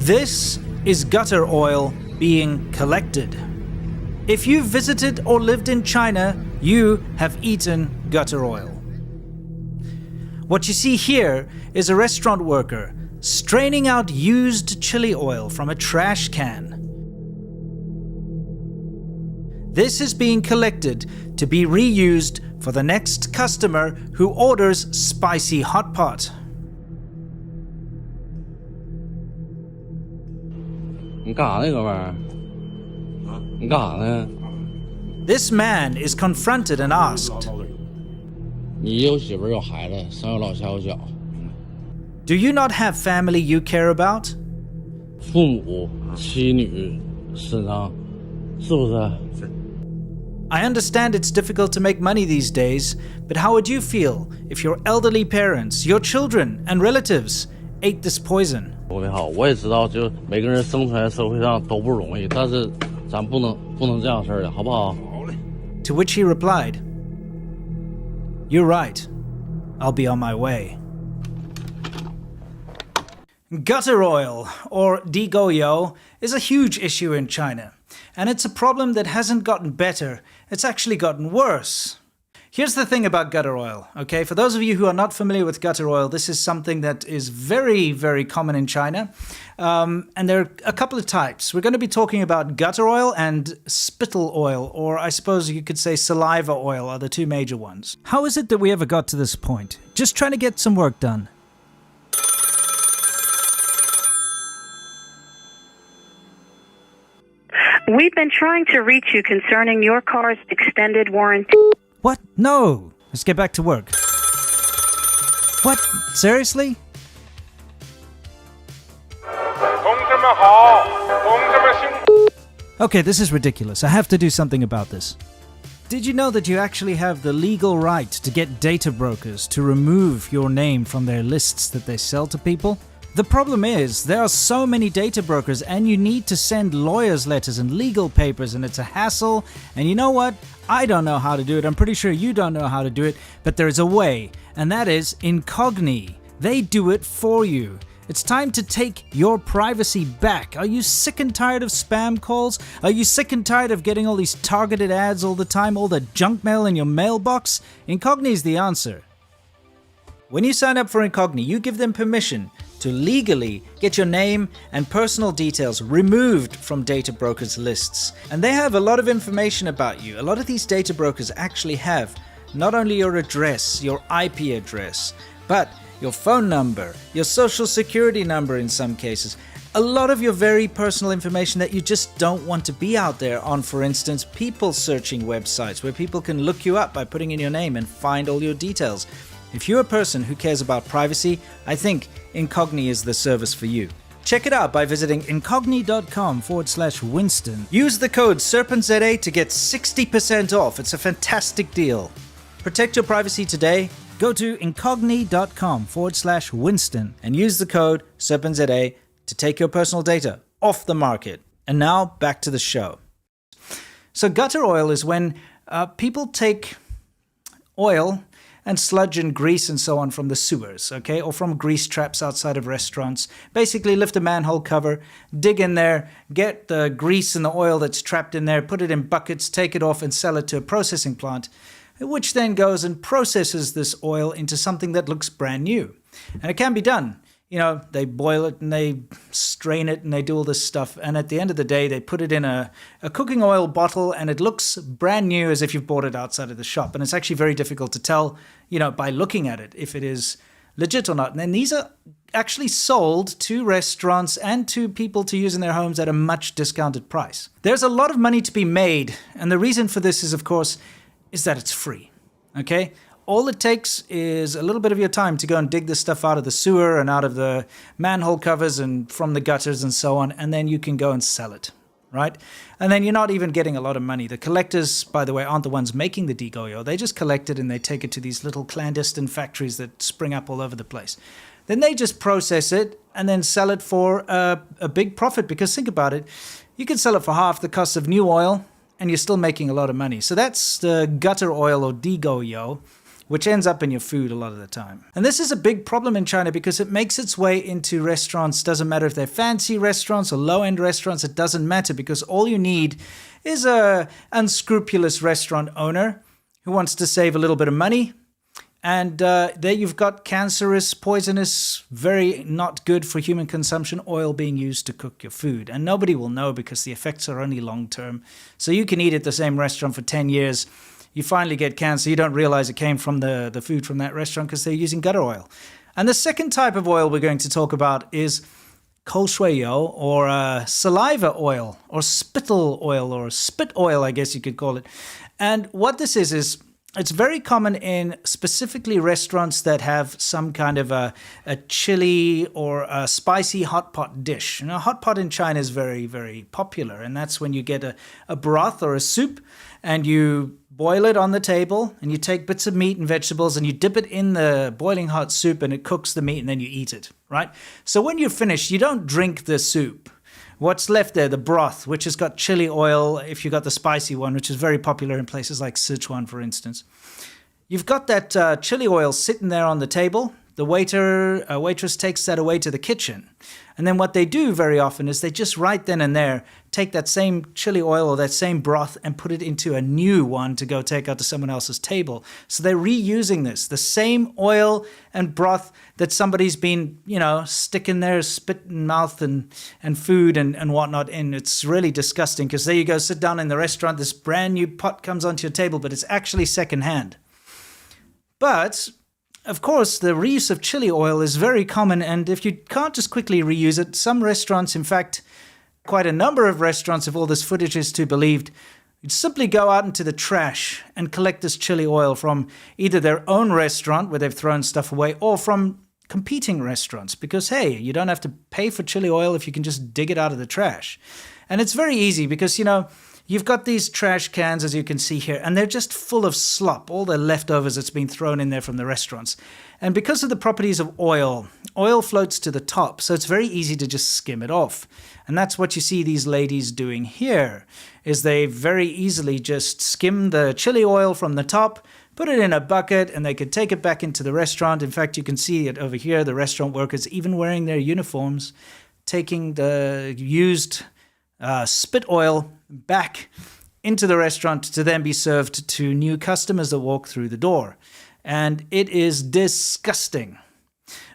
This is gutter oil being collected. If you've visited or lived in China, you have eaten gutter oil. What you see here is a restaurant worker straining out used chili oil from a trash can. This is being collected to be reused for the next customer who orders spicy hot pot. This man is confronted and asked, do you not have family you care about? I understand it's difficult to make money these days, but how would you feel if your elderly parents, your children and relatives ate this poison? To which he replied, you're right, I'll be on my way. Gutter oil, or digoyo, is a huge issue in China. And it's a problem that hasn't gotten better, it's actually gotten worse. Here's the thing about gutter oil, okay? For those of you who are not familiar with gutter oil, this is something that is very, very common in China. And there are a couple of types. We're going to be talking about gutter oil and spittle oil, or I suppose you could say saliva oil are the two major ones. How is it that we ever got to this point? Just trying to get some work done. We've been trying to reach you concerning your car's extended warranty. What? No! Let's get back to work. What? Seriously? Okay, this is ridiculous. I have to do something about this. Did you know that you actually have the legal right to get data brokers to remove your name from their lists that they sell to people? The problem is, there are so many data brokers and you need to send lawyers' letters and legal papers and it's a hassle. And you know what? I don't know how to do it. I'm pretty sure you don't know how to do it, but there is a way, and that is Incogni. They do it for you. It's time to take your privacy back. Are you sick and tired of spam calls? Are you sick and tired of getting all these targeted ads all the time, all the junk mail in your mailbox? Incogni is the answer. When you sign up for Incogni, you give them permission to legally get your name and personal details removed from data brokers' lists. And they have a lot of information about you. A lot of these data brokers actually have not only your address, your IP address, but your phone number, your social security number in some cases. A lot of your very personal information that you just don't want to be out there on, for instance, people searching websites where people can look you up by putting in your name and find all your details. If you're a person who cares about privacy, I think Incogni is the service for you. Check it out by visiting incogni.com/Winston. Use the code SERPENTZA to get 60% off. It's a fantastic deal. Protect your privacy today. Go to incogni.com/Winston and use the code SERPENTZA to take your personal data off the market. And now back to the show. So gutter oil is when people take oil and sludge and grease and so on from the sewers, okay? Or from grease traps outside of restaurants. Basically lift a manhole cover, dig in there, get the grease and the oil that's trapped in there, put it in buckets, take it off and sell it to a processing plant, which then goes and processes this oil into something that looks brand new. And it can be done. You know, they boil it and they strain it and they do all this stuff. And at the end of the day, they put it in a cooking oil bottle and it looks brand new as if you've bought it outside of the shop. And it's actually very difficult to tell, you know, by looking at it if it is legit or not. And then these are actually sold to restaurants and to people to use in their homes at a much discounted price. There's a lot of money to be made. And the reason for this is, of course, is that it's free, okay? All it takes is a little bit of your time to go and dig this stuff out of the sewer and out of the manhole covers and from the gutters and so on, and then you can go and sell it, right? And then you're not even getting a lot of money. The collectors, by the way, aren't the ones making the digoyo. They just collect it and they take it to these little clandestine factories that spring up all over the place. Then they just process it and then sell it for a big profit, because think about it, you can sell it for half the cost of new oil and you're still making a lot of money. So that's the gutter oil or digoyo. which ends up in your food a lot of the time. And this is a big problem in China because it makes its way into restaurants. Doesn't matter if they're fancy restaurants or low-end restaurants, it doesn't matter, because all you need is a unscrupulous restaurant owner who wants to save a little bit of money. And there you've got cancerous, poisonous, very not good for human consumption oil being used to cook your food. And nobody will know because the effects are only long-term. So you can eat at the same restaurant for 10 years. You finally get cancer. You don't realize it came from the food from that restaurant because they're using gutter oil. And the second type of oil we're going to talk about is 口水油, or saliva oil, or spittle oil, or spit oil, I guess you could call it. And what this is it's very common in specifically restaurants that have some kind of a chili or a spicy hot pot dish. Hot pot in China is very, very popular, and that's when you get a broth or a soup and you boil it on the table, and you take bits of meat and vegetables and you dip it in the boiling hot soup, and it cooks the meat, and then you eat it, right? So when you're finished, you don't drink the soup. What's left there, the broth, which has got chili oil, if you got the spicy one, which is very popular in places like Sichuan, for instance. You've got that chili oil sitting there on the table. The waitress takes that away to the kitchen. And then what they do very often is they just right then and there take that same chili oil or that same broth and put it into a new one to go take out to someone else's table. So they're reusing this, the same oil and broth that somebody's been, sticking their spit and mouth and food and whatnot in. It's really disgusting because there you go, sit down in the restaurant, this brand new pot comes onto your table, but it's actually secondhand. But of course, the reuse of chili oil is very common, and if you can't just quickly reuse it, some restaurants, in fact, quite a number of restaurants, if all this footage is to be believed, you'd simply go out into the trash and collect this chili oil from either their own restaurant, where they've thrown stuff away, or from competing restaurants, because, hey, you don't have to pay for chili oil if you can just dig it out of the trash. And it's very easy because, you've got these trash cans, as you can see here, and they're just full of slop, all the leftovers that's been thrown in there from the restaurants. And because of the properties of oil floats to the top, so it's very easy to just skim it off. And that's what you see these ladies doing here, is they very easily just skim the chili oil from the top, put it in a bucket, and they could take it back into the restaurant. In fact, you can see it over here, the restaurant workers, even wearing their uniforms, taking the used spit oil back into the restaurant to then be served to new customers that walk through the door. And it is disgusting.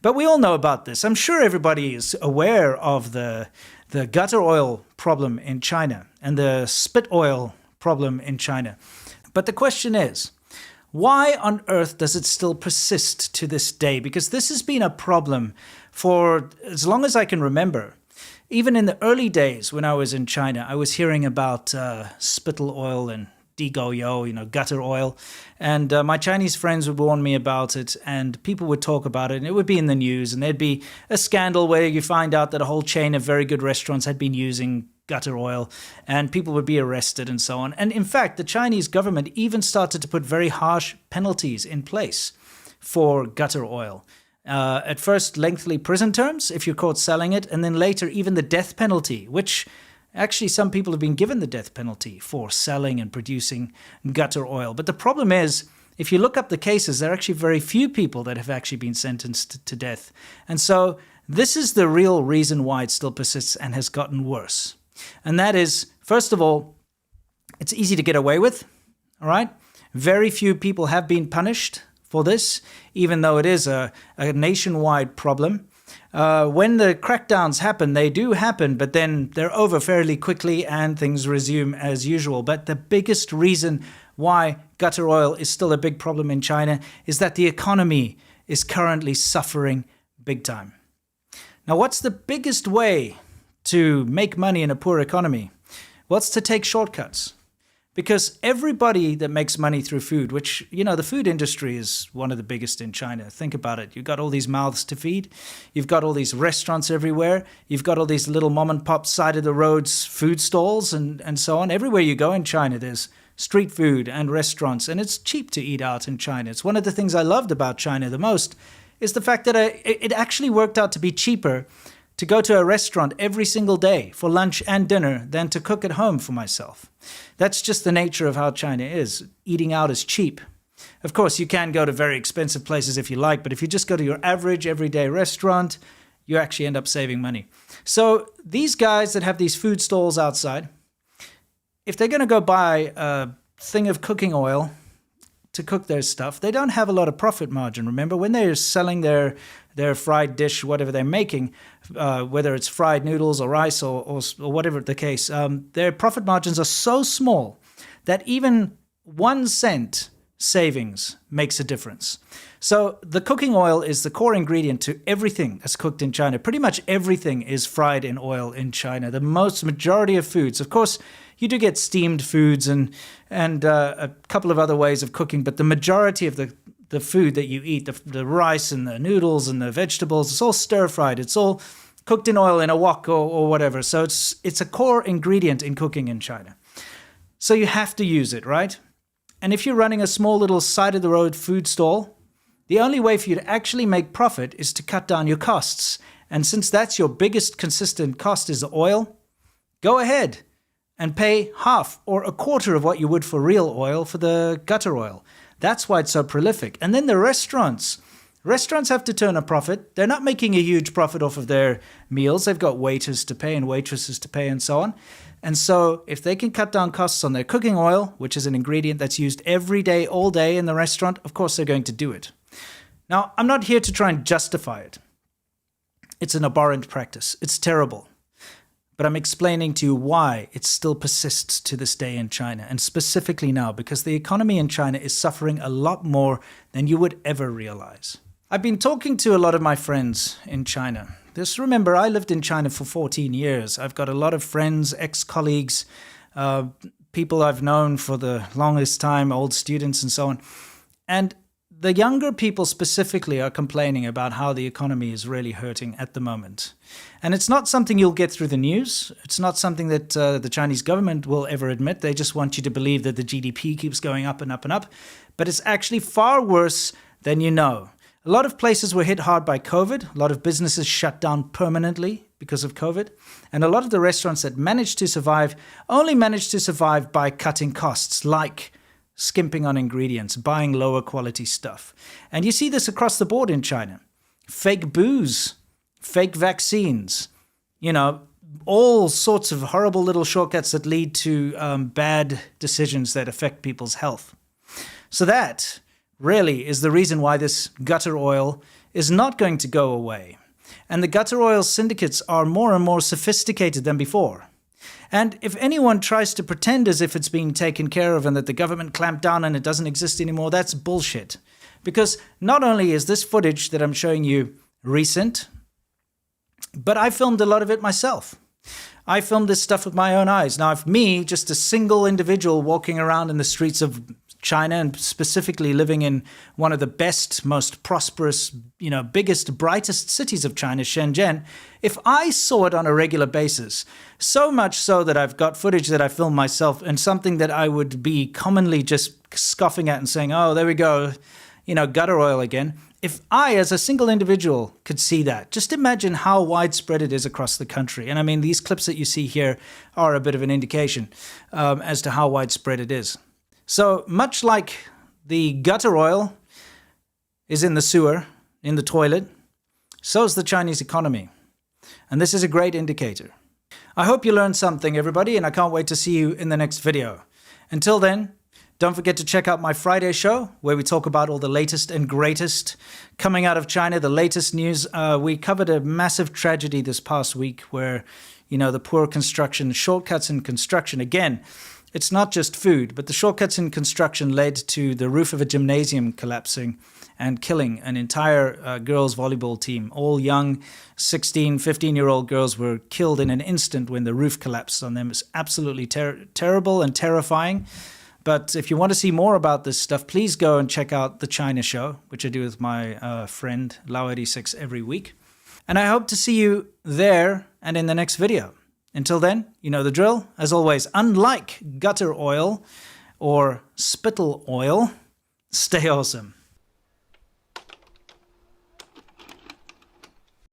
But we all know about this. I'm sure everybody is aware of the gutter oil problem in China and the spit oil problem in China. But the question is, why on earth does it still persist to this day? Because this has been a problem for as long as I can remember. Even in the early days when I was in China, I was hearing about spittle oil and digoyo, gutter oil. And my Chinese friends would warn me about it, and people would talk about it, and it would be in the news, and there'd be a scandal where you find out that a whole chain of very good restaurants had been using gutter oil, and people would be arrested and so on. And in fact, the Chinese government even started to put very harsh penalties in place for gutter oil. At first, lengthy prison terms if you're caught selling it, and then later even the death penalty, which actually some people have been given the death penalty for selling and producing gutter oil. But the problem is, if you look up the cases, there are actually very few people that have actually been sentenced to death. And so this is the real reason why it still persists and has gotten worse. And that is, first of all, it's easy to get away with, all right? Very few people have been punished for this, even though it is a nationwide problem. When the crackdowns happen, they do happen, but then they're over fairly quickly and things resume as usual. But the biggest reason why gutter oil is still a big problem in China is that the economy is currently suffering big time. Now, what's the biggest way to make money in a poor economy? Well, it's to take shortcuts. Because everybody that makes money through food, which, the food industry is one of the biggest in China. Think about it. You've got all these mouths to feed. You've got all these restaurants everywhere. You've got all these little mom and pop side of the roads food stalls and so on. Everywhere you go in China, there's street food and restaurants. And it's cheap to eat out in China. It's one of the things I loved about China the most is the fact that it actually worked out to be cheaper to go to a restaurant every single day for lunch and dinner than to cook at home for myself. That's just the nature of how China is. Eating out is cheap. Of course, you can go to very expensive places if you like, but if you just go to your average everyday restaurant, you actually end up saving money. So these guys that have these food stalls outside, if they're going to go buy a thing of cooking oil to cook their stuff, they don't have a lot of profit margin. Remember, when they're selling their fried dish, whatever they're making, whether it's fried noodles or rice or whatever the case, their profit margins are so small that even 1 cent savings makes a difference. So the cooking oil is the core ingredient to everything that's cooked in China. Pretty much everything is fried in oil in China. The majority of foods, of course, you do get steamed foods and a couple of other ways of cooking, but the majority of the food that you eat, the rice and the noodles and the vegetables, it's all stir-fried. It's all cooked in oil in a wok or whatever. So it's a core ingredient in cooking in China. So you have to use it, right? And if you're running a small little side-of-the-road food stall, the only way for you to actually make profit is to cut down your costs. And since that's your biggest consistent cost is the oil, go ahead and pay half or a quarter of what you would for real oil for the gutter oil. That's why it's so prolific. And then the restaurants have to turn a profit. They're not making a huge profit off of their meals. They've got waiters to pay and waitresses to pay and so on. And so if they can cut down costs on their cooking oil, which is an ingredient that's used every day, all day in the restaurant, of course they're going to do it. Now, I'm not here to try and justify it. It's an abhorrent practice. It's terrible. But I'm explaining to you why it still persists to this day in China, and specifically now, because the economy in China is suffering a lot more than you would ever realize. I've been talking to a lot of my friends in China. Just remember, I lived in China for 14 years. I've got a lot of friends, ex-colleagues, people I've known for the longest time, old students and so on. And the younger people specifically are complaining about how the economy is really hurting at the moment. And it's not something you'll get through the news. It's not something that the Chinese government will ever admit. They just want you to believe that the GDP keeps going up and up and up. But it's actually far worse than you know. A lot of places were hit hard by COVID. A lot of businesses shut down permanently because of COVID. And a lot of the restaurants that managed to survive only managed to survive by cutting costs, like skimping on ingredients, buying lower quality stuff. And you see this across the board in China. Fake booze, fake vaccines, all sorts of horrible little shortcuts that lead to bad decisions that affect people's health. So that really is the reason why this gutter oil is not going to go away. And the gutter oil syndicates are more and more sophisticated than before. And if anyone tries to pretend as if it's being taken care of and that the government clamped down and it doesn't exist anymore, that's bullshit. Because not only is this footage that I'm showing you recent, but I filmed a lot of it myself. I filmed this stuff with my own eyes. Now, if me, just a single individual walking around in the streets of China and specifically living in one of the best, most prosperous, biggest, brightest cities of China, Shenzhen, if I saw it on a regular basis, so much so that I've got footage that I filmed myself and something that I would be commonly just scoffing at and saying, oh, there we go, gutter oil again. If I, as a single individual, could see that, just imagine how widespread it is across the country. And I mean, these clips that you see here are a bit of an indication as to how widespread it is. So much like the gutter oil is in the sewer, in the toilet, so is the Chinese economy. And this is a great indicator. I hope you learned something, everybody, and I can't wait to see you in the next video. Until then, don't forget to check out my Friday show, where we talk about all the latest and greatest coming out of China, the latest news. We covered a massive tragedy this past week where, the poor construction, shortcuts in construction, again, it's not just food, but the shortcuts in construction led to the roof of a gymnasium collapsing and killing an entire girls' volleyball team. All young 16, 15-year-old girls were killed in an instant when the roof collapsed on them. It's absolutely terrible and terrifying. But if you want to see more about this stuff, please go and check out The China Show, which I do with my friend Lau86 every week. And I hope to see you there and in the next video. Until then, you know the drill. As always, unlike gutter oil or spittle oil, stay awesome.